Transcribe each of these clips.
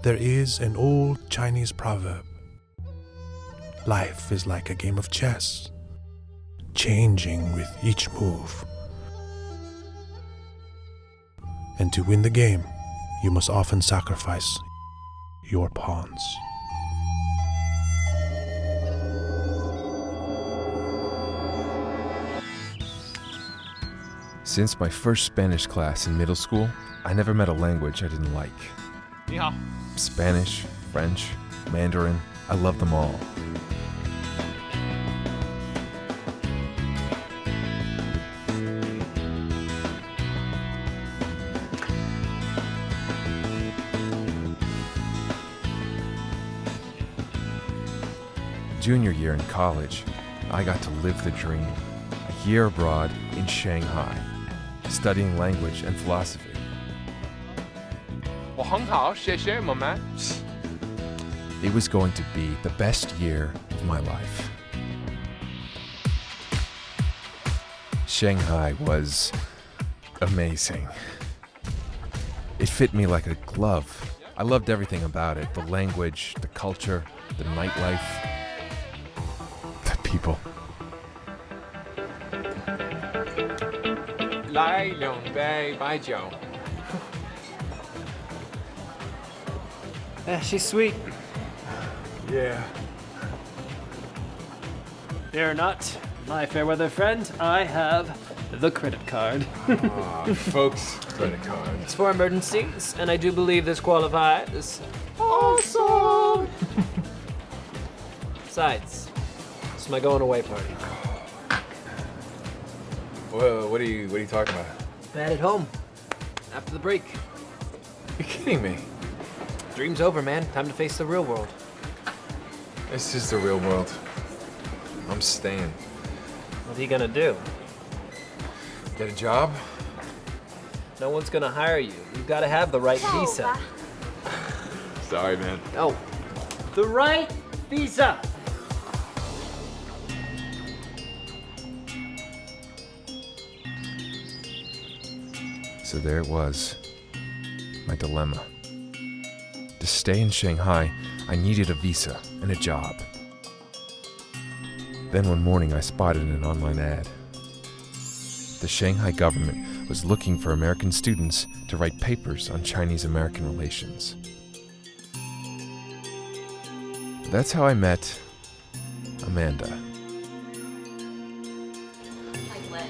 There is an old Chinese proverb. Life is like a game of chess, changing with each move. And to win the game, you must often sacrifice your pawns. Since my first Spanish class in middle school, I never met a language I didn't like. 你好。 Spanish, French, Mandarin, I love them all. Junior year in college, I got to live the dream. A year abroad in Shanghai, studying language and philosophy. 我很好，谢谢，my man. It was going to be the best year of my life. Shanghai was amazing. It fit me like a glove. I loved everything about it, the language, the culture, the nightlife, the people. 来2杯白酒。 Yeah, she's sweet. Yeah. Fear not, my fair weather friend. I have the credit card. Folks, credit card. It's for emergencies, and I do believe this qualifies. Awesome! Besides, it's my going away party. Whoa, what are you talking about? Bad at home. After the break. You're kidding me. Dream's over, man. Time to face the real world. This is the real world. I'm staying. What are you gonna do? Get a job? No one's gonna hire you. You've gotta have the right visa. Sorry, man. Oh, the right visa! So there it was, my dilemma. To stay in Shanghai, I needed a visa and a job. Then one morning I spotted an online ad. The Shanghai government was looking for American students to write papers on Chinese-American relations. That's how I met Amanda. Hi, Glenn.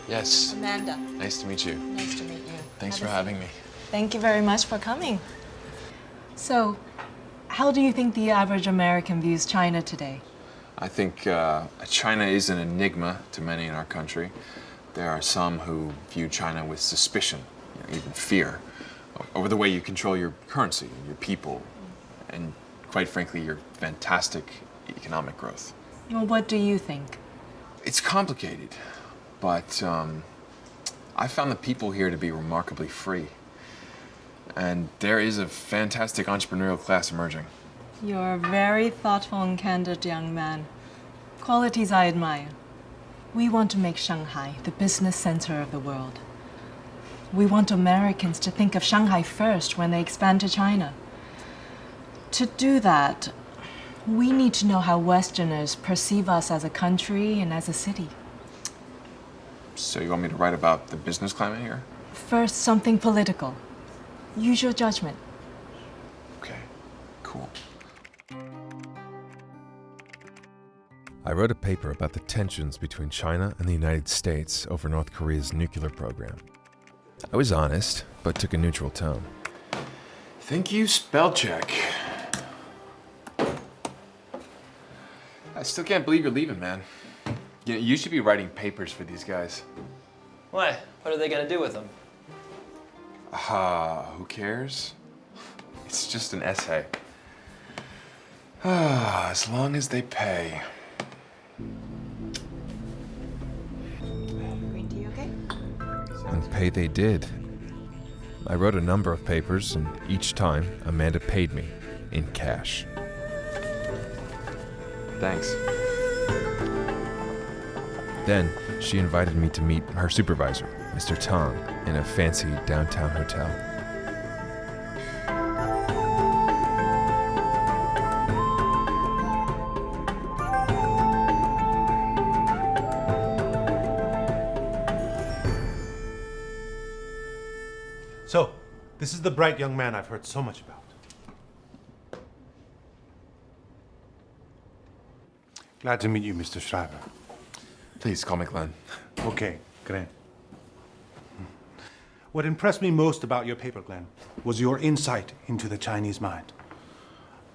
Yes. Amanda. Nice to meet you. Nice to meet you. Thanks Have for a having seat. me. Thank you very much for coming. So, how do you think the average American views China today? I think China is an enigma to many in our country. There are some who view China with suspicion, even fear, over the way you control your currency, your people, and quite frankly, your fantastic economic growth. Well, what do you think? It's complicated, but I found the people here to be remarkably free. And there is a fantastic entrepreneurial class emerging. You're a very thoughtful and candid young man. Qualities I admire. We want to make Shanghai the business center of the world. We want Americans to think of Shanghai first when they expand to China. To do that, we need to know how Westerners perceive us as a country and as a city. So you want me to write about the business climate here? First, something political. Use your judgment. Okay, cool. I wrote a paper about the tensions between China and the United States over North Korea's nuclear program. I was honest, but took a neutral tone. Thank you, spell check. I still can't believe you're leaving, man. You should be writing papers for these guys. Why? What are they gonna do with them? Who cares? It's just an essay. As long as they pay. Green tea, okay? And pay they did. I wrote a number of papers, and each time Amanda paid me in cash. Thanks. Then she invited me to meet her supervisor, Mr. Tong, in a fancy downtown hotel. So, this is the bright young man I've heard so much about. Glad to meet you, Mr. Shriver. Please call me Glenn. Okay, Glenn. What impressed me most about your paper, Glenn, was your insight into the Chinese mind.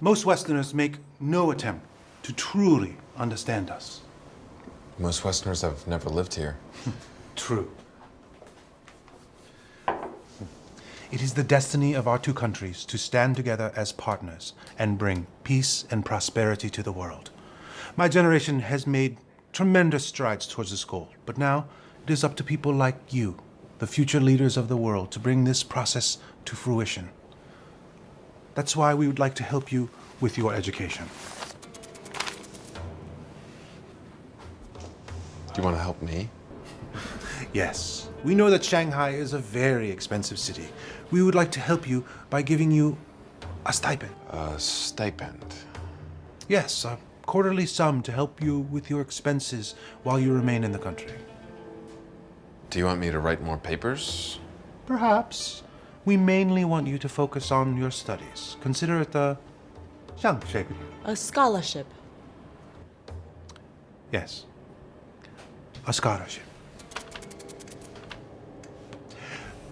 Most Westerners make no attempt to truly understand us. Most Westerners have never lived here. True. It is the destiny of our two countries to stand together as partners and bring peace and prosperity to the world. My generation has made tremendous strides towards this goal, but now it is up to people like you, the future leaders of the world, to bring this process to fruition. That's why we would like to help you with your education. Do you want to help me? Yes, we know that Shanghai is a very expensive city. We would like to help you by giving you a stipend. A stipend? Yes, a quarterly sum to help you with your expenses while you remain in the country. Do you want me to write more papers? Perhaps. We mainly want you to focus on your studies. Consider it a A scholarship. Yes. A scholarship.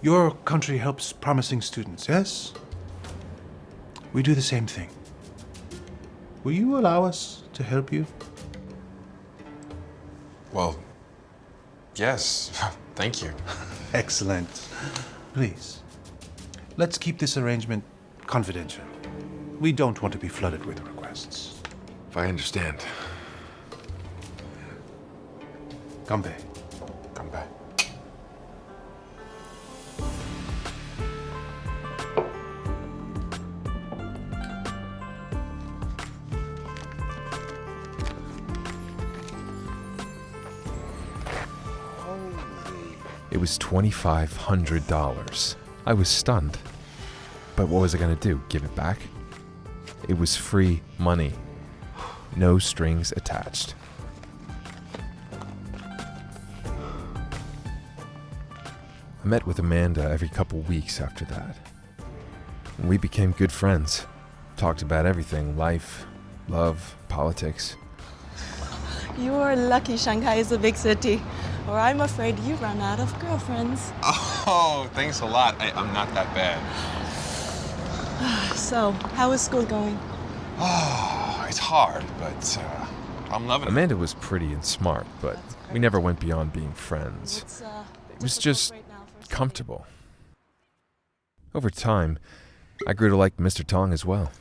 Your country helps promising students, yes? We do the same thing. Will you allow us to help you? Well, yes. Thank you. Excellent. Please, let's keep this arrangement confidential. We don't want to be flooded with requests. If I understand. Kanbei. Come back. It was $2,500. I was stunned. But what was I going to do? Give it back? It was free money. No strings attached. I met with Amanda every couple weeks after that. And we became good friends. Talked about everything: life, love, politics. You're lucky Shanghai is a big city, or I'm afraid you run out of girlfriends. Oh, thanks a lot. I'm not that bad. So, how is school going? Oh, it's hard, but I'm loving it. Amanda was pretty and smart, but we never went beyond being friends. It was just comfortable. Over time, I grew to like Mr. Tong as well.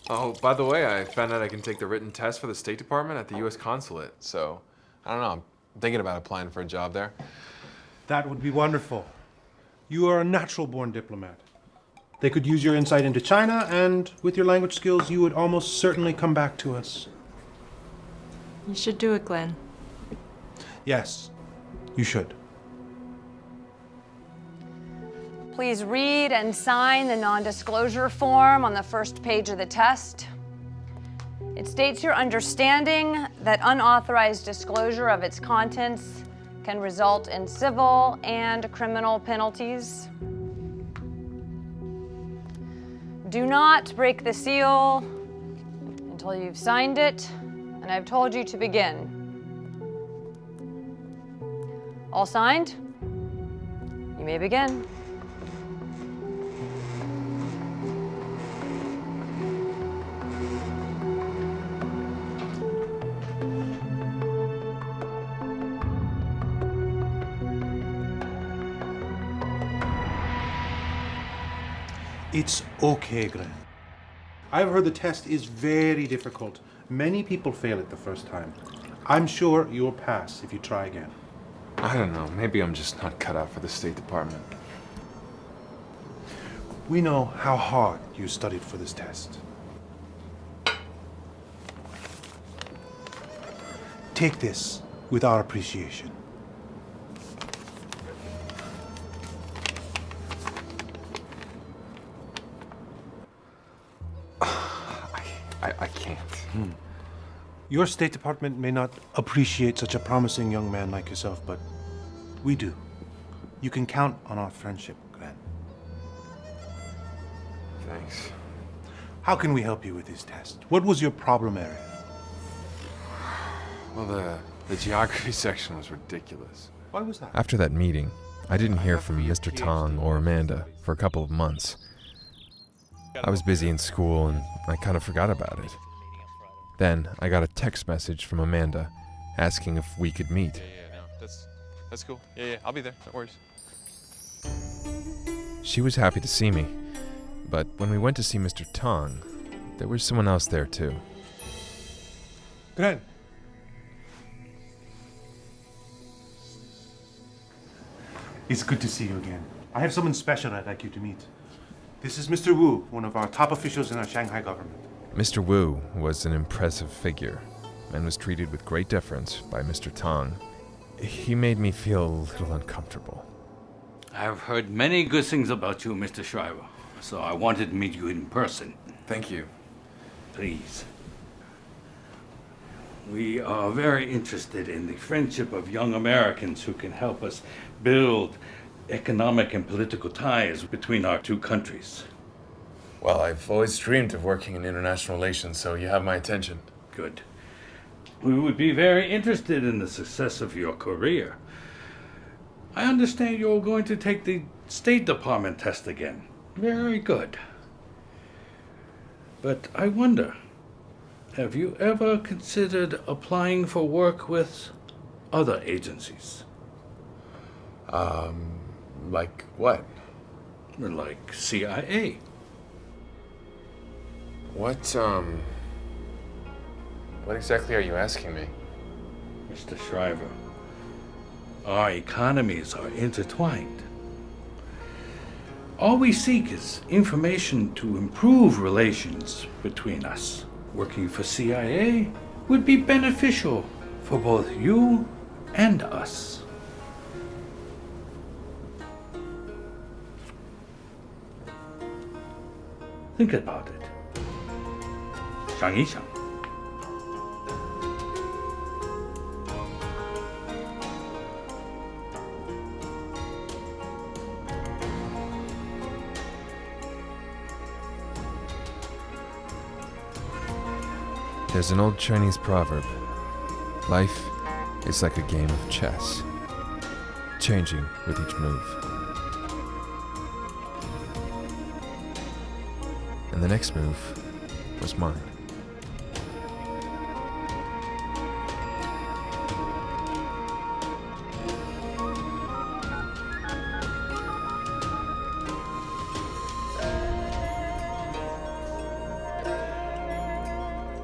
Oh, by the way, I found out I can take the written test for the State Department at the U.S. Consulate. So, I don't know, I'm thinking about applying for a job there. That would be wonderful. You are a natural-born diplomat. They could use your insight into China, and with your language skills, you would almost certainly come back to us. You should do it, Glenn. Yes, you should. Please read and sign the non-disclosure form on the first page of the test. It states your understanding that unauthorized disclosure of its contents can result in civil and criminal penalties. Do not break the seal until you've signed it and I've told you to begin. All signed? You may begin. It's okay, Glenn. I've heard the test is very difficult. Many people fail it the first time. I'm sure you'll pass if you try again. I don't know, maybe I'm just not cut out for the State Department. We know how hard you studied for this test. Take this with our appreciation. I can't. Your State Department may not appreciate such a promising young man like yourself, but we do. You can count on our friendship, Glenn. Thanks. How can we help you with this test? What was your problem area? Well, the geography section was ridiculous. Why was that? After that meeting, I didn't hear from Mr. Tong or Amanda for a couple of months. I was busy in school and I kind of forgot about it. Then I got a text message from Amanda asking if we could meet. Yeah. That's cool. Yeah, I'll be there. No worries. She was happy to see me, but when we went to see Mr. Tong, there was someone else there too. Glenn. It's good to see you again. I have someone special I'd like you to meet. This is Mr. Wu, one of our top officials in our Shanghai government. Mr. Wu was an impressive figure and was treated with great deference by Mr. Tong. He made me feel a little uncomfortable. I've heard many good things about you, Mr. Shriver, so I wanted to meet you in person. Thank you. Please. We are very interested in the friendship of young Americans who can help us build economic and political ties between our two countries. Well, I've always dreamed of working in international relations, so you have my attention. Good. We would be very interested in the success of your career. I understand you're going to take the State Department test again. Very good. But I wonder, have you ever considered applying for work with other agencies? Like what? Like CIA. What exactly are you asking me? Mr. Shriver, our economies are intertwined. All we seek is information to improve relations between us. Working for CIA would be beneficial for both you and us. Think about it. 想一想。There's an old Chinese proverb. Life is like a game of chess, changing with each move. And the next move was mine.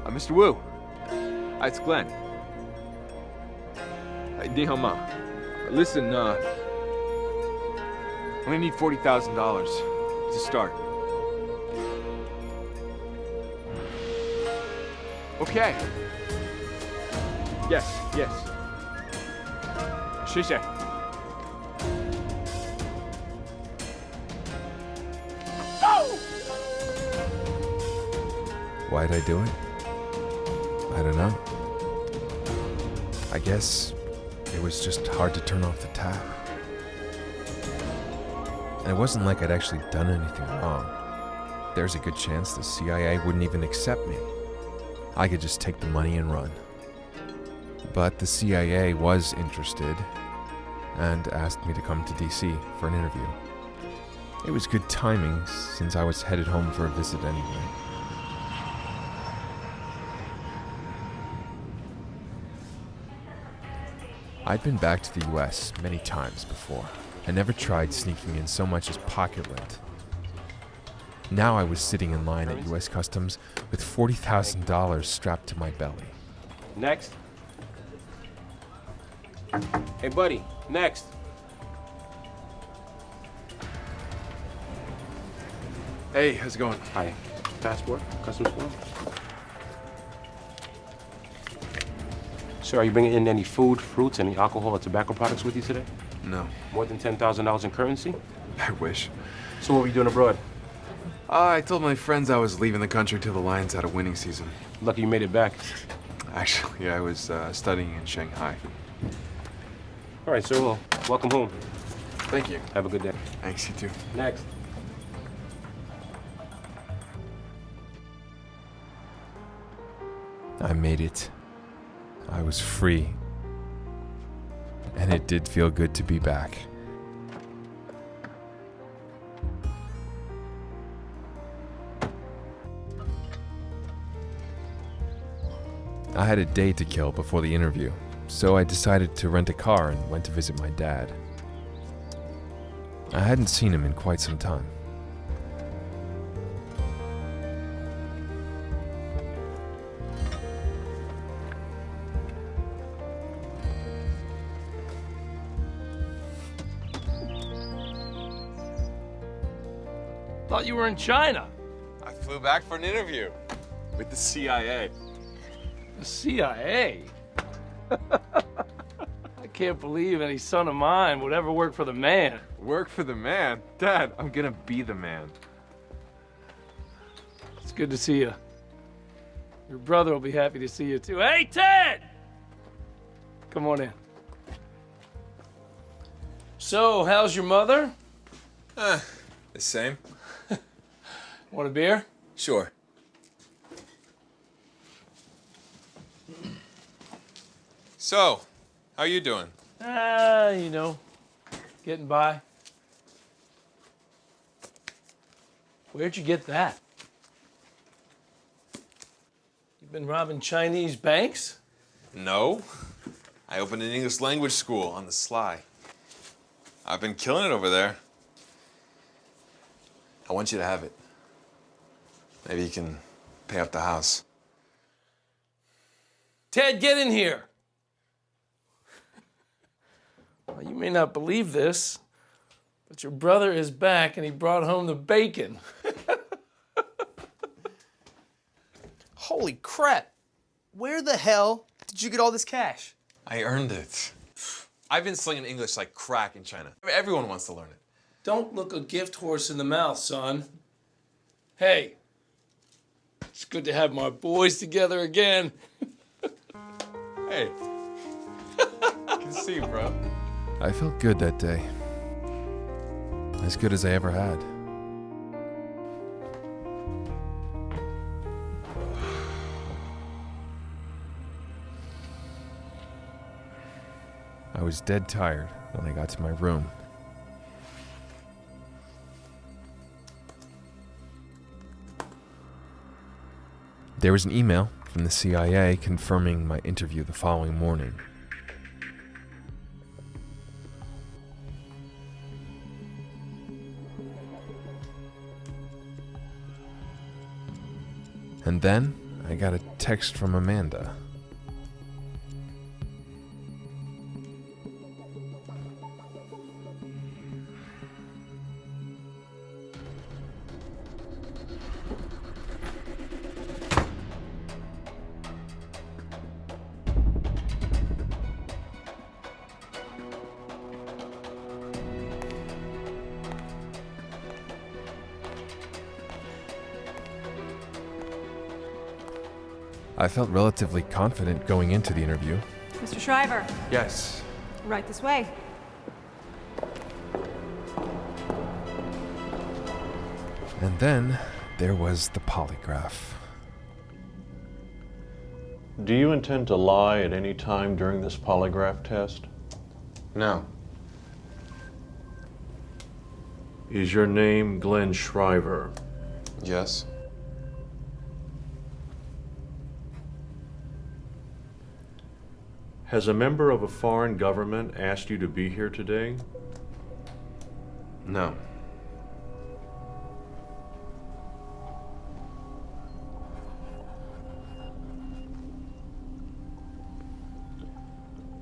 Mr. Wu. It's Glenn. Ni hao ma. Listen, I'm gonna need $40,000 to start. Okay. Yes. 谢谢. Why'd I do it? I don't know. I guess it was just hard to turn off the tap. And it wasn't like I'd actually done anything wrong. There's a good chance the CIA wouldn't even accept me. I could just take the money and run. But the CIA was interested and asked me to come to DC for an interview. It was good timing since I was headed home for a visit anyway. I'd been back to the US many times before. I never tried sneaking in so much as pocket lint. Now I was sitting in line at US Customs with $40,000 strapped to my belly. Next. Hey, buddy, next. Hey, how's it going? Hi. Passport, customs form. Sir, are you bringing in any food, fruits, any alcohol or tobacco products with you today? No. More than $10,000 in currency? I wish. So what were you doing abroad? I told my friends I was leaving the country till the Lions had a winning season. Lucky you made it back. Actually, I was studying in Shanghai. All right, sir, well, welcome home. Thank you. Have a good day. Thanks, you too. Next. I made it. I was free. And it did feel good to be back. I had a day to kill before the interview, so I decided to rent a car and went to visit my dad. I hadn't seen him in quite some time. Thought you were in China. I flew back for an interview with the CIA. The CIA? I can't believe any son of mine would ever work for the man. Work for the man? Dad, I'm gonna be the man. It's good to see you. Your brother will be happy to see you too. Hey, Ted! Come on in. So, how's your mother? The same. Want a beer? Sure. So, how you doing? You know, getting by. Where'd you get that? You been robbing Chinese banks? No. I opened an English language school on the sly. I've been killing it over there. I want you to have it. Maybe you can pay up the house. Ted, get in here. Well, you may not believe this, but your brother is back and he brought home the bacon. Holy crap! Where the hell did you get all this cash? I earned it. I've been slinging English like crack in China. Everyone wants to learn it. Don't look a gift horse in the mouth, son. Hey, it's good to have my boys together again. Hey. I can see, bro. I felt good that day. As good as I ever had. I was dead tired when I got to my room. There was an email from the CIA confirming my interview the following morning. And then I got a text from Amanda. I felt relatively confident going into the interview. Mr. Shriver, Yes. right this way. And then there was the polygraph. Do you intend to lie at any time during this polygraph test? No. Is your name Glenn Shriver? Yes. Has a member of a foreign government asked you to be here today? No.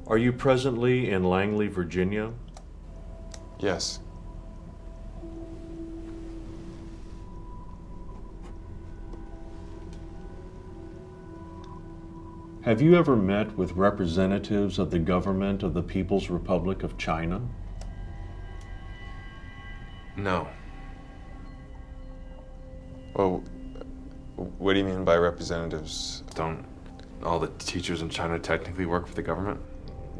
Are you presently in Langley, Virginia? Yes. Have you ever met with representatives of the government of the People's Republic of China? No. Well, what do you mean by representatives? Don't all the teachers in China technically work for the government?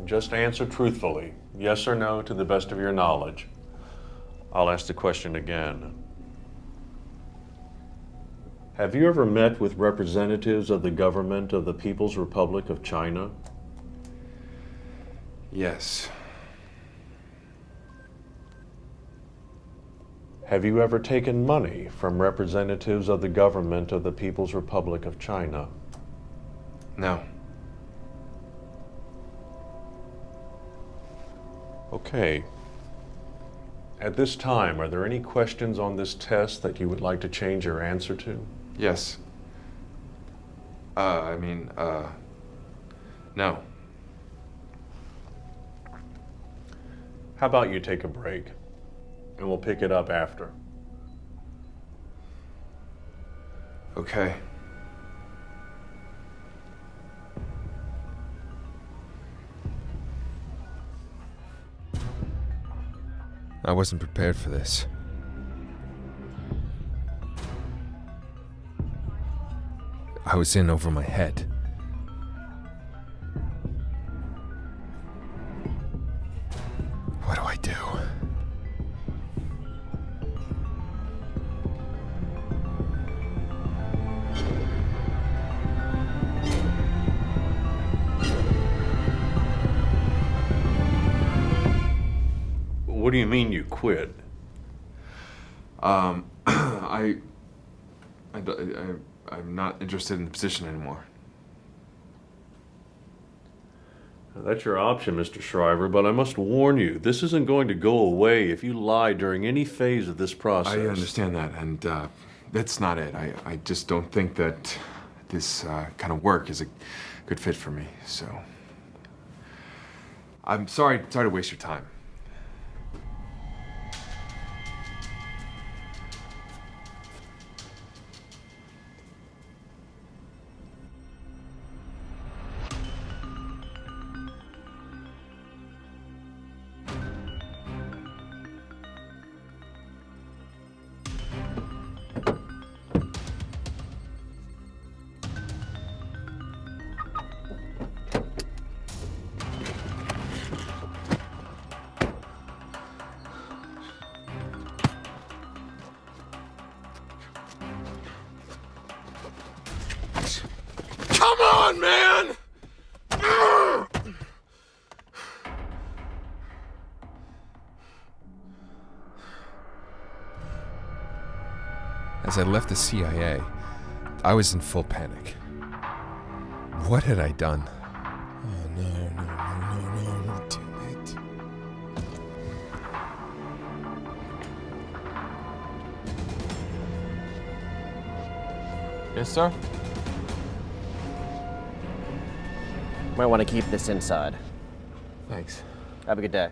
Just answer truthfully, yes or no, to the best of your knowledge. I'll ask the question again. Have you ever met with representatives of the government of the People's Republic of China? Yes. Have you ever taken money from representatives of the government of the People's Republic of China? No. Okay. At this time, are there any questions on this test that you would like to change your answer to? Yes. No. How about you take a break, and we'll pick it up after. Okay. I wasn't prepared for this. I was in over my head. What do I do? What do you mean you quit? I'm not interested in the position anymore. Now, that's your option, Mr. Shriver, but I must warn you, this isn't going to go away if you lie during any phase of this process. I understand that, and that's not it. I just don't think that this kind of work is a good fit for me, so... I'm sorry to waste your time. Come on, man! As I left the CIA, I was in full panic. What had I done? Oh, no, damn it. Yes, sir? Might want to keep this inside. Thanks. Have a good day.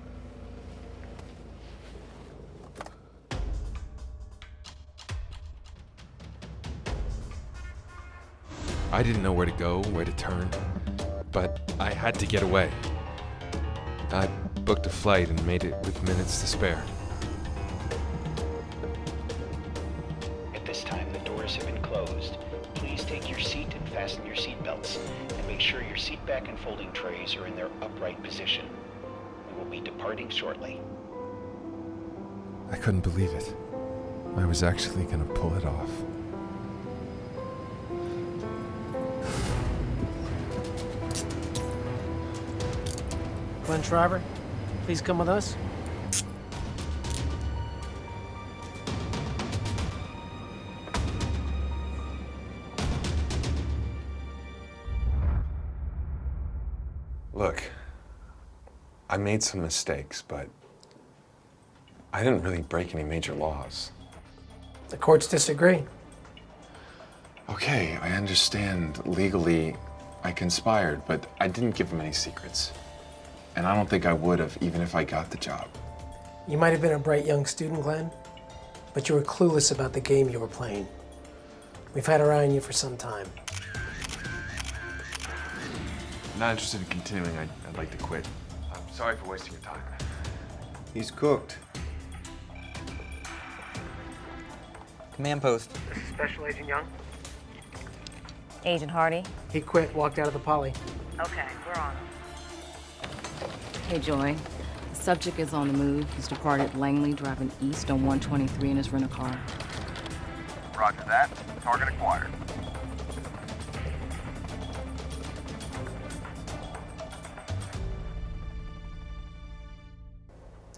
I didn't know where to go, where to turn, but I had to get away. I booked a flight and made it with minutes to spare. At this time, the doors have been closed. Please take your seat and fasten your seatbelts, and make sure your seat back and folding trays are in their upright position. We will be departing shortly. I couldn't believe it. I was actually gonna pull it off. Glenn Shriver, please come with us. Look, I made some mistakes, but I didn't really break any major laws. The courts disagree. Okay, I understand legally I conspired, but I didn't give them any secrets. And I don't think I would have, even if I got the job. You might have been a bright young student, Glenn, but you were clueless about the game you were playing. We've had our eye on you for some time. I'm not interested in continuing. I'd like to quit. I'm sorry for wasting your time. He's cooked. Command post. This is Special Agent Young. Agent Hardy. He quit, walked out of the poly. Okay, we're on. Hey, Joy. The subject is on the move. He's departed Langley, driving east on 123 in his rental car. Roger that. Target acquired.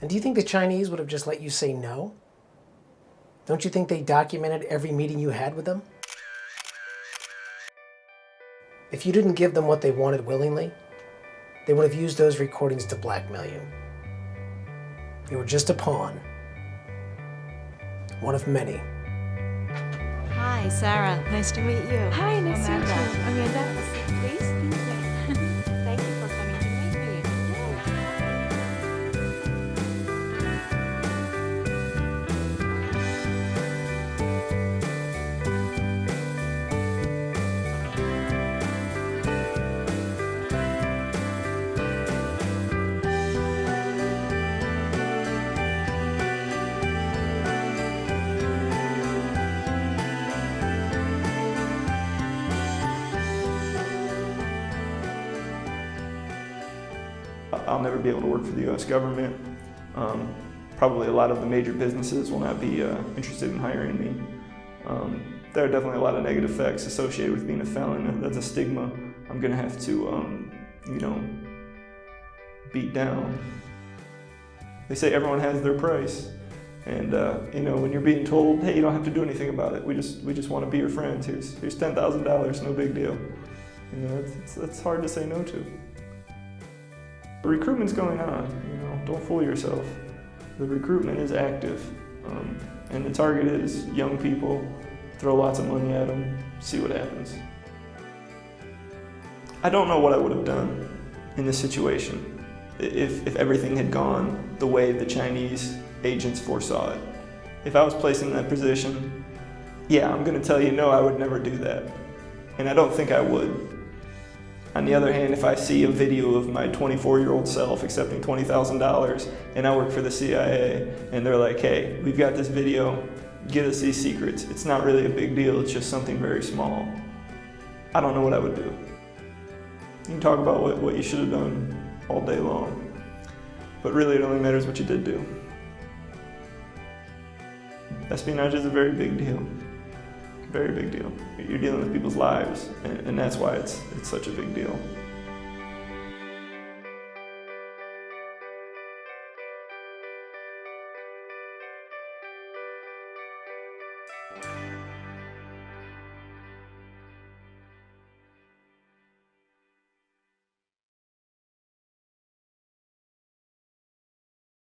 And do you think the Chinese would have just let you say no? Don't you think they documented every meeting you had with them? If you didn't give them what they wanted willingly, they would have used those recordings to blackmail you. You were just a pawn. One of many. Hi, Sarah. Nice to meet you. Hi, nice to meet Amanda. you. Amanda, please. Thank you. Thank you for coming to meet me. I'll never be able to work for the U.S. government. Probably a lot of the major businesses will not be interested in hiring me. There are definitely a lot of negative effects associated with being a felon. That's a stigma I'm gonna have to, beat down. They say everyone has their price. And when you're being told, hey, you don't have to do anything about it. We just want to be your friends. Here's $10,000, no big deal. It's hard to say no to. The recruitment's going on, don't fool yourself. The recruitment is active, and the target is young people. Throw lots of money at them, see what happens. I don't know what I would have done in this situation if everything had gone the way the Chinese agents foresaw it. If I was placed in that position, yeah, I'm gonna tell you, no, I would never do that. And I don't think I would. On the other hand, if I see a video of my 24-year-old self accepting $20,000 and I work for the CIA and they're like, hey, we've got this video, give us these secrets. It's not really a big deal, it's just something very small. I don't know what I would do. You can talk about what you should have done all day long, but really it only matters what you did do. Espionage is a very big deal. Very big deal. You're dealing with people's lives, and that's why it's such a big deal.